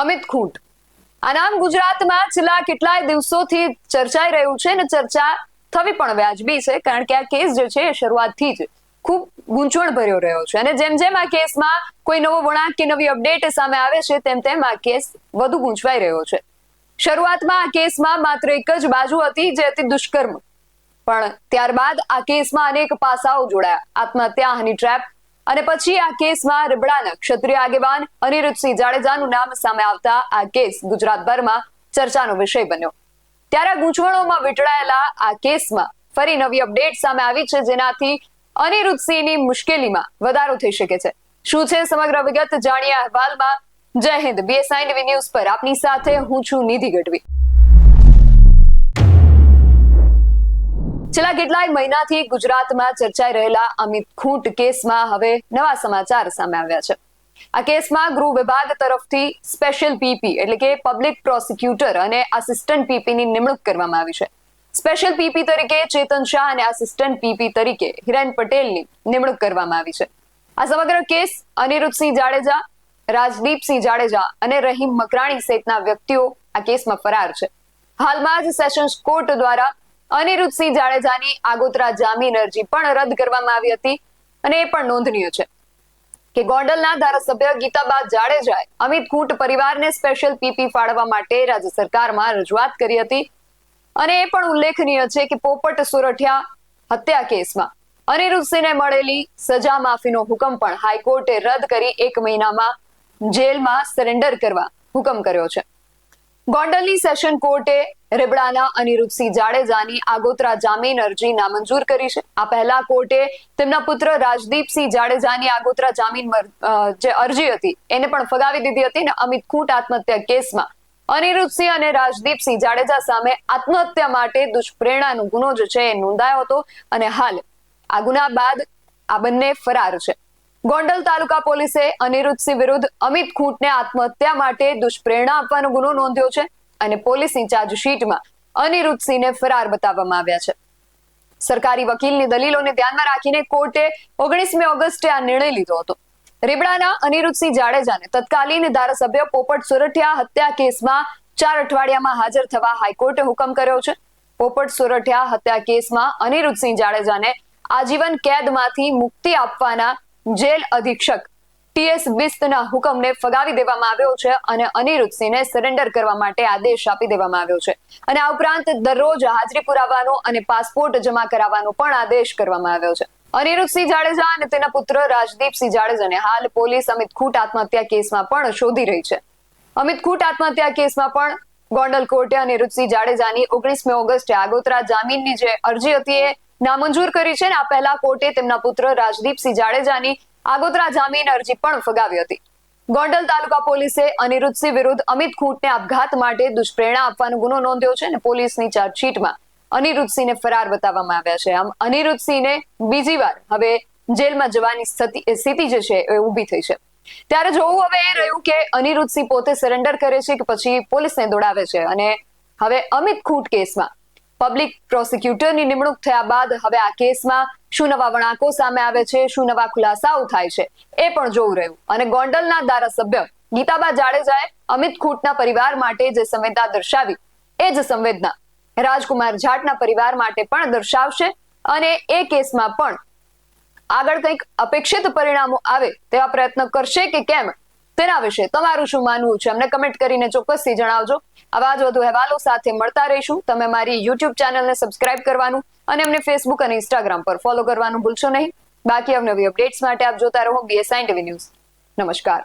અમિત ખૂંટ આ નામ ગુજરાતમાં છેલ્લા કેટલાય દિવસોથી ચર્ચાઈ રહ્યું છે અને ચર્ચા થવી પણ વ્યાજબી છે, કારણ કે આ કેસ જે છે એ શરૂઆતથી જ ખૂબ ગૂંચવણ ભર્યો રહ્યો છે અને જેમ જેમ આ કેસમાં કોઈ નવો વળાંક કે નવી અપડેટ સામે આવે છે તેમ તેમ આ કેસ વધુ ગૂંચવાઈ રહ્યો છે. શરૂઆતમાં આ કેસમાં માત્ર એક જ બાજુ હતી, જે હતી દુષ્કર્મ, પણ ત્યારબાદ આ કેસમાં અનેક પાસાઓ જોડાયા, આત્મહત્યા, હની ટ્રેપ, અને પછી આ કેસમાં રીબડાના ક્ષત્રિય આગેવાન અનિરુદ્ધસિંહ જાડેજાનું નામ સામે આવતા આ કેસ ગુજરાતભરમાં ચર્ચાનો વિષય બન્યો. ત્યારે ગૂંચવણોમાં વીંટળાયેલા આ કેસમાં ફરી નવી અપડેટ સામે આવી છે, જેનાથી અનિરુદ્ધસિંહની મુશ્કેલીમાં વધારો થઈ શકે છે. શું છે સમગ્ર વિગત જાણીએ અહેવાલમાં. જય હિન્દ. BSI TV ન્યૂઝ પર આપની સાથે હું છું નિધિ ગઢવી. છેલ્લા કેટલાય મહિનાથી ગુજરાતમાં ચર્ચાઈ રહેલા અમિત ખૂંટ કેસમાં હવે નવા સમાચાર સામે આવ્યા છે. આ કેસમાં ગૃહ વિભાગ તરફથી સ્પેશિયલ પીપી એટલે કે પબ્લિક પ્રોસિક્યુટર અને આસિસ્ટન્ટ પીપીની નિમણૂક કરવામાં આવી છે. સ્પેશિયલ પીપી તરીકે ચેતન શાહ અને આસિસ્ટન્ટ પીપી તરીકે હિરેન પટેલની નિમણૂક કરવામાં આવી છે. આ સમગ્ર કેસ અનિરુદ્ધસિંહ જાડેજા, રાજદીપસિંહ જાડેજા અને રહીમ મકરાણી સહિતના વ્યક્તિઓ આ કેસમાં ફરાર છે. હાલમાં જ સેશન્સ કોર્ટ દ્વારા અનિરુદ્ધસિંહ જાડેજાની આગોતરા જામીન અરજી પણ રદ કરવામાં આવી હતી અને એ પણ નોંધનીય છે કે ગોંડલના ધારાસભ્ય ગીતાબા જાડેજાએ અમિત ખૂંટ પરિવારને સ્પેશિયલ પીપી ફાળવવા માટે રાજ્ય સરકારમાં રજૂઆત કરી હતી. અને એ પણ ઉલ્લેખનીય છે કે પોપટ સોરઠિયા હત્યા કેસમાં અનિરુદ્ધસિંહને મળેલી સજા માફીનો હુકમ પણ હાઈકોર્ટે રદ કરી 1 મહિનામાં જેલમાં સરેન્ડર કરવા હુકમ કર્યો છે. ગોંડલની સેશન કોર્ટે રીબડાના અનિરુદ્ધસિંહ જાડેજાની આગોતરા જામીન અરજી નામંજૂર કરી છે. આ પહેલા કોર્ટે તેમના પુત્ર રાજદીપસિંહ જાડેજાની આગોતરા જામીન જે અરજી હતી એને પણ ફગાવી દીધી હતી અને અમિત ખૂંટ આત્મહત્યા કેસમાં અનિરુદ્ધસિંહ અને રાજદીપસિંહ જાડેજા સામે આત્મહત્યા માટે દુષ્પ્રેરણાનો ગુનો જે છે એ નોંધાયો હતો અને હાલ આ ગુના બાદ આ બંને ફરાર છે. ગોંડલ તાલુકા પોલીસે અનિરુદ્ધસિંહ વિરુદ્ધ અમિત ખૂંટને આત્મહત્યા માટે દુષ્પ્રેરણા આપવાનો ગુનો નોંધ્યો છે અને પોલીસની ચાર્જશીટમાં અનિરુદ્ધસિંહને ફરાર બતાવવામાં આવ્યા છે. સરકારી વકીલની દલીલોને ધ્યાનમાં રાખીને કોર્ટે 19મી ઓગસ્ટે આ નિર્ણય લીધો હતો. રીબડાના અનિરુદ્ધસિંહ જાડેજાને તત્કાલીન ધારાસભ્ય પોપટ સોરઠિયા હત્યા કેસમાં 4 અઠવાડિયામાં હાજર થવા હાઈકોર્ટે હુકમ કર્યો છે. પોપટ સોરઠિયા હત્યા કેસમાં અનિરુદ્ધસિંહ જાડેજાને આજીવન કેદમાંથી મુક્તિ આપવાના જેલ અધિક્ષક TS બિસ્તના હુકમને ફગાવી દેવામાં આવ્યો છે અને અનિરુદ્ધસિંહને સરેન્ડર કરવા માટે આદેશ આપી દેવામાં આવ્યો છે. અને આ ઉપરાંત દરરોજ હાજરી પુરાવાનો અને પાસપોર્ટ જમા કરાવવાનો પણ આદેશ કરવામાં આવ્યો છે. અનિરુદ્ધસિંહ જાડેજા અને તેના પુત્ર રાજદીપસિંહ જાડેજાને હાલ પોલીસ અમિત ખૂંટ આત્મહત્યા કેસમાં પણ શોધી રહી છે. અમિત ખૂંટ આત્મહત્યા કેસમાં પણ ગોંડલ કોર્ટે અનિરુદ્ધસિંહ જાડેજાની 19મી ઓગસ્ટે આગોતરા જામીનની જે અરજી હતી એ નામંજૂર કરી છે. આ પહેલા કોર્ટે તેમના પુત્ર રાજદીપસિંહ જાડેજાની આગોતરા જામીન અરજી પણ ફગાવી હતી. ગોંડલ તાલુકા પોલીસે અનિરુદ્ધસિંહ વિરુદ્ધ અમિત ખૂંટને આપઘાત માટે દુષ્પ્રેરણા આપવાનો ગુનો નોંધ્યો છે અને પોલીસની ચાર્જશીટમાં અનિરુદ્ધસિંહને ફરાર બતાવવામાં આવ્યા છે. આમ અનિરુદ્ધસિંહને બીજી વાર હવે જેલમાં જવાની સ્થિતિ જે છે એ ઊભી થઈ છે. ત્યારે જોવું હવે એ રહ્યું કે અનિરુદ્ધસિંહ પોતે સરેન્ડર કરે છે કે પછી પોલીસને દોડાવે છે. અને હવે અમિત ખૂંટ કેસમાં પબ્લિક પ્રોસિક્યુટરની નિમણૂક થયા બાદ હવે આ કેસમાં શું નવા વળાંકો સામે આવે છે, શું નવા ખુલાસાઓ થાય છે એ પણ જોવું રહ્યું. અને ગોંડલના ધારાસભ્ય ગીતાબા જાડેજાએ અમિત ખૂંટના પરિવાર માટે જે સંવેદના દર્શાવી એ જ સંવેદના રાજકુમાર જાટના પરિવાર માટે પણ દર્શાવશે અને એ કેસમાં પણ આગળ કંઈક અપેક્ષિત પરિણામો આવે તેવા પ્રયત્ન કરશે કે કેમ, તેના વિશે તમારું શું માનવું છે અમને કમેન્ટ કરીને ચોક્કસથી જણાવજો. આવા જ વધુ અહેવાલો સાથે મળતા રહીશું. તમે મારી YouTube ચેનલને સબસ્ક્રાઇબ કરવાનું અને અમને Facebook અને Instagram પર ફોલો કરવાનું ભૂલશો નહીં. બાકી અવનવી અપડેટ્સ માટે આપ જોતા રહો BSI TV ન્યૂઝ. નમસ્કાર.